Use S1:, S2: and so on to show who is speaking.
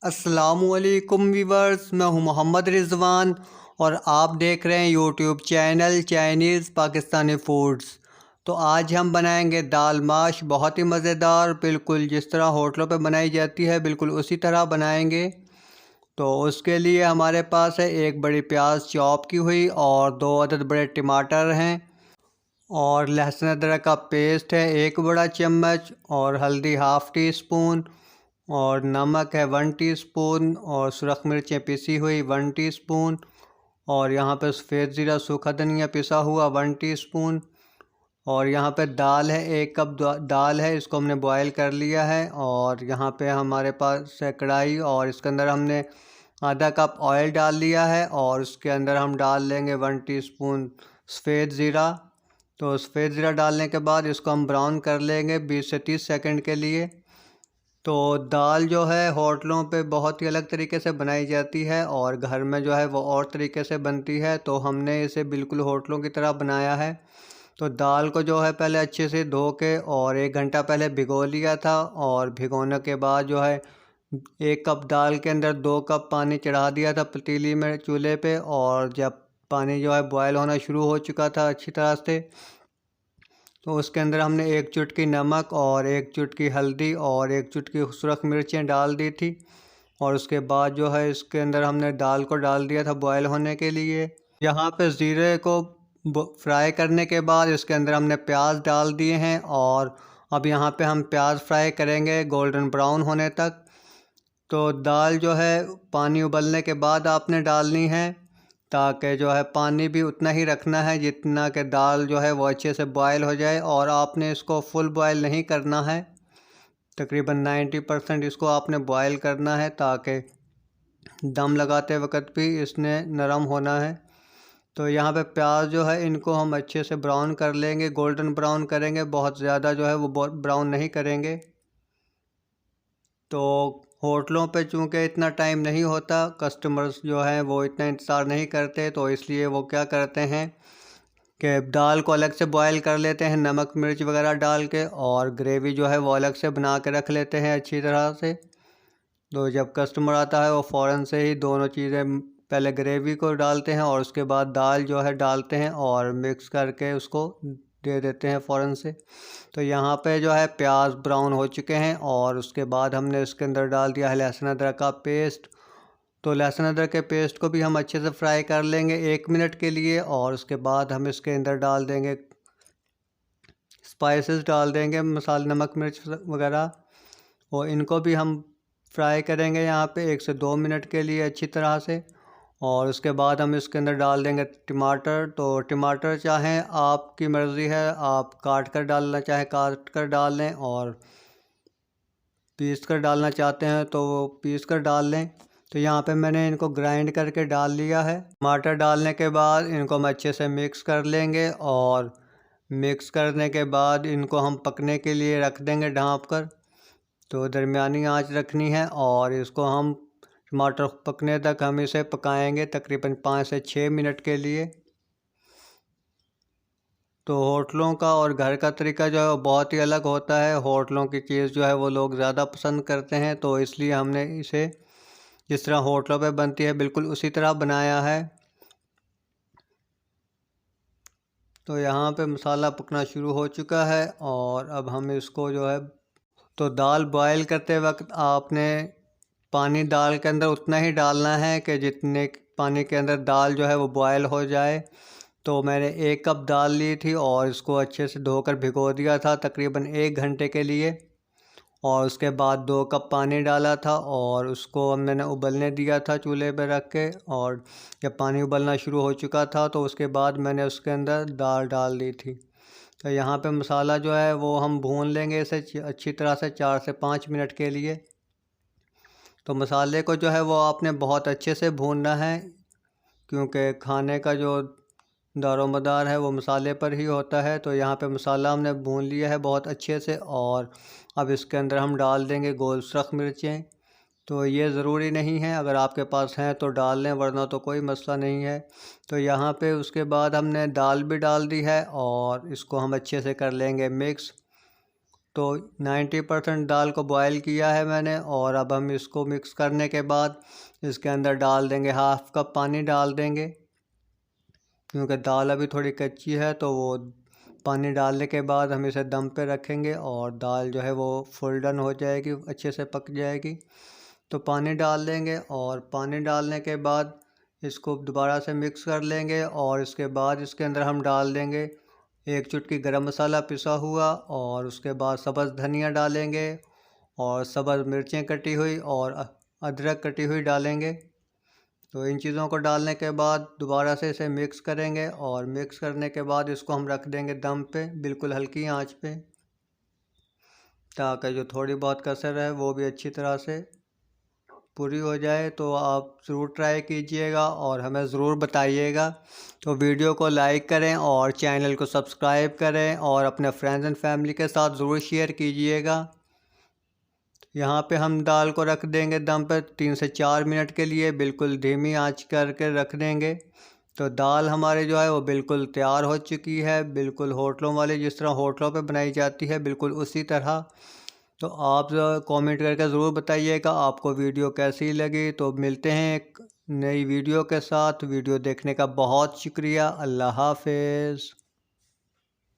S1: अस्सलामुअलैकुम वीवर्स, मैं हूं मोहम्मद रिजवान और आप देख रहे हैं YouTube channel Chinese Pakistani foods. तो आज हम बनाएंगे दाल माश, बहुत ही मज़ेदार, बिल्कुल जिस तरह होटलों पे बनाई जाती है बिल्कुल उसी तरह बनाएंगे। तो उसके लिए हमारे पास है एक बड़ी प्याज चॉप की हुई और 2 अदद बड़े टमाटर हैं और लहसुन अदरक का पेस्ट है 1 बड़ा चम्मच और हल्दी ½ टी स्पून और नमक है 1 टीस्पून और सुरख मिर्चें पिसी हुई 1 टीस्पून और यहाँ पे सफ़ेद ज़ीरा सूखा धनिया पिसा हुआ 1 टीस्पून और यहाँ पे दाल है 1 कप दाल है, इसको हमने बॉयल कर लिया है। और यहाँ पे हमारे पास है कढ़ाई और इसके अंदर हमने आधा कप ऑयल डाल लिया है और उसके अंदर हम डाल लेंगे 1 टीस्पून सफ़ेद ज़ीरा। तो सफ़ेद ज़ीरा डालने के बाद इसको हम ब्राउन कर लेंगे 20 से 30 सेकंड के लिए। तो दाल जो है होटलों पे बहुत ही अलग तरीके से बनाई जाती है और घर में जो है वो और तरीके से बनती है, तो हमने इसे बिल्कुल होटलों की तरह बनाया है। तो दाल को जो है पहले अच्छे से धो के और 1 घंटा पहले भिगो लिया था और भिगोने के बाद जो है 1 कप दाल के अंदर 2 कप पानी चढ़ा दिया था पतीली में चूल्हे पे। और जब पानी जो है बॉयल होना शुरू हो चुका था अच्छी तरह से, तो उसके अंदर हमने 1 चुटकी नमक और 1 चुटकी हल्दी और 1 चुटकी सुरख मिर्चें डाल दी थी। और उसके बाद जो है इसके अंदर हमने दाल को डाल दिया था बॉयल होने के लिए। यहाँ पे ज़ीरे को फ्राई करने के बाद इसके अंदर हमने प्याज डाल दिए हैं और अब यहाँ पे हम प्याज फ्राई करेंगे गोल्डन ब्राउन होने तक। तो दाल जो है पानी उबलने के बाद आपने डालनी है, ताकि जो है पानी भी उतना ही रखना है जितना कि दाल जो है वो अच्छे से बॉयल हो जाए। और आपने इसको फुल बॉयल नहीं करना है, तकरीबन 90% इसको आपने बॉयल करना है ताकि दम लगाते वक्त भी इसने नरम होना है। तो यहाँ पे प्याज जो है इनको हम अच्छे से ब्राउन कर लेंगे, गोल्डन ब्राउन करेंगे, बहुत ज़्यादा जो है वो ब्राउन नहीं करेंगे। तो होटलों पे चूँकि इतना टाइम नहीं होता, कस्टमर्स जो हैं वो इतना इंतज़ार नहीं करते, तो इसलिए वो क्या करते हैं कि दाल को अलग से बॉयल कर लेते हैं नमक मिर्च वगैरह डाल के, और ग्रेवी जो है वो अलग से बना के रख लेते हैं अच्छी तरह से। तो जब कस्टमर आता है वो फ़ौरन से ही दोनों चीज़ें पहले ग्रेवी को डालते हैं और उसके बाद दाल जो है डालते हैं और मिक्स करके उसको दे देते हैं फ़ौरन से। तो यहाँ पे जो है प्याज ब्राउन हो चुके हैं और उसके बाद हमने इसके अंदर डाल दिया है लहसुन अदरक का पेस्ट। तो लहसुन अदरक के पेस्ट को भी हम अच्छे से फ्राई कर लेंगे 1 मिनट के लिए और उसके बाद हम इसके अंदर डाल देंगे स्पाइसेस, डाल देंगे मसाले नमक मिर्च वगैरह, और इनको भी हम फ्राई करेंगे यहाँ पे 1 से 2 मिनट के लिए अच्छी तरह से। और उसके बाद हम इसके अंदर डाल देंगे टमाटर। तो टमाटर चाहें आपकी मर्ज़ी है, आप काट कर डालना चाहें काट कर डाल लें और पीस कर डालना चाहते हैं तो वो पीस कर डाल लें। तो यहाँ पे मैंने इनको ग्राइंड करके डाल लिया है। टमाटर डालने के बाद इनको हम अच्छे से मिक्स कर लेंगे और मिक्स करने के बाद इनको हम पकने के लिए रख देंगे ढाँप कर। तो दरमियानी आंच रखनी है और इसको हम टमाटर पकने तक हम इसे पकाएंगे तकरीबन 5 से 6 मिनट के लिए। तो होटलों का और घर का तरीका जो है वो बहुत ही अलग होता है। होटलों की चीज़ जो है वो लोग ज़्यादा पसंद करते हैं, तो इसलिए हमने इसे जिस तरह होटलों पे बनती है बिल्कुल उसी तरह बनाया है। तो यहाँ पे मसाला पकना शुरू हो चुका है और अब हम इसको जो है, तो दाल बॉयल करते वक्त आपने पानी दाल के अंदर उतना ही डालना है कि जितने पानी के अंदर दाल जो है वो बॉयल हो जाए। तो मैंने 1 कप दाल ली थी और इसको अच्छे से धोकर भिगो दिया था तकरीबन 1 घंटे के लिए। और उसके बाद 2 कप पानी डाला था और उसको मैंने उबलने दिया था चूल्हे पर रख के। और जब पानी उबलना शुरू हो चुका था तो उसके बाद मैंने उसके अंदर दाल डाल दी थी। तो यहाँ पे मसाला जो है वो हम भून लेंगे इसे अच्छी तरह से 4 से 5 मिनट के लिए। तो मसाले को जो है वो आपने बहुत अच्छे से भूनना है, क्योंकि खाने का जो दारोमदार है वो मसाले पर ही होता है। तो यहाँ पे मसाला हमने भून लिया है बहुत अच्छे से और अब इसके अंदर हम डाल देंगे गोल सुरख मिर्चें। तो ये ज़रूरी नहीं है, अगर आपके पास हैं तो डाल लें, वरना तो कोई मसला नहीं है। तो यहाँ पे उसके बाद हमने दाल भी डाल दी है और इसको हम अच्छे से कर लेंगे मिक्स। तो 90% दाल को बॉयल किया है मैंने। और अब हम इसको मिक्स करने के बाद इसके अंदर डाल देंगे 1/2 कप पानी डाल देंगे, क्योंकि दाल अभी थोड़ी कच्ची है। तो वो पानी डालने के बाद हम इसे दम पे रखेंगे और दाल जो है वो फुल डन हो जाएगी, अच्छे से पक जाएगी। तो पानी डाल देंगे और पानी डालने के बाद इसको दोबारा से मिक्स कर लेंगे। और इसके बाद इसके अंदर हम डाल देंगे 1 चुटकी गरम मसाला पिसा हुआ, और उसके बाद सब्ज़ धनिया डालेंगे और सब्ज़ मिर्चें कटी हुई और अदरक कटी हुई डालेंगे। तो इन चीज़ों को डालने के बाद दोबारा से इसे मिक्स करेंगे और मिक्स करने के बाद इसको हम रख देंगे दम पे, बिल्कुल हल्की आंच पे, ताकि जो थोड़ी बहुत कसर है वो भी अच्छी तरह से पूरी हो जाए। तो आप ज़रूर ट्राई कीजिएगा और हमें ज़रूर बताइएगा। तो वीडियो को लाइक करें और चैनल को सब्सक्राइब करें और अपने फ्रेंड्स एंड फैमिली के साथ ज़रूर शेयर कीजिएगा। यहाँ पे हम दाल को रख देंगे दम पे 3 से 4 मिनट के लिए, बिल्कुल धीमी आंच करके रख देंगे। तो दाल हमारी जो है वो बिल्कुल तैयार हो चुकी है, बिल्कुल होटलों वाली जिस तरह होटलों पे बनाई जाती है बिल्कुल उसी तरह। तो आप कमेंट करके ज़रूर बताइएगा आपको वीडियो कैसी लगी। तो मिलते हैं एक नई वीडियो के साथ। वीडियो देखने का बहुत शुक्रिया। अल्लाह हाफ़िज़।